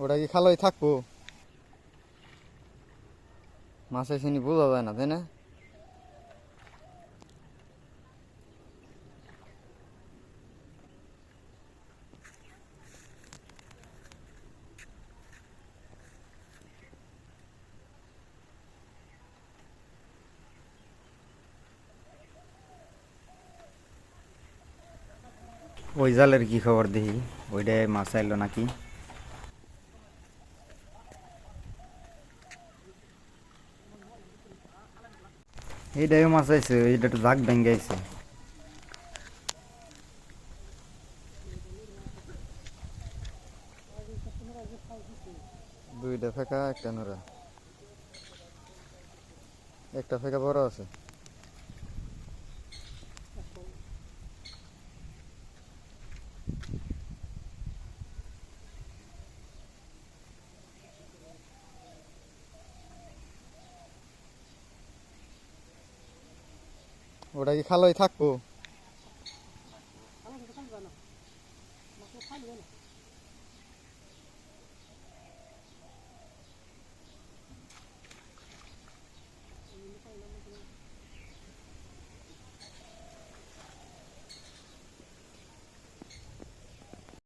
ওটা কি খালোই থাকবো? মাছের চিনি বোঝা যায় না, তাই না? ওই জালের কি খবর দেখি, ওইটাই মাছ আইলো নাকি? এইটাই মাছ আইছে, এইটা একটু জাগ ভেঙে আইছে। দুইটা ফেকা একটা নোরা, একটা ফেকা বড় আছে। ওটা কি খালোই থাকবো?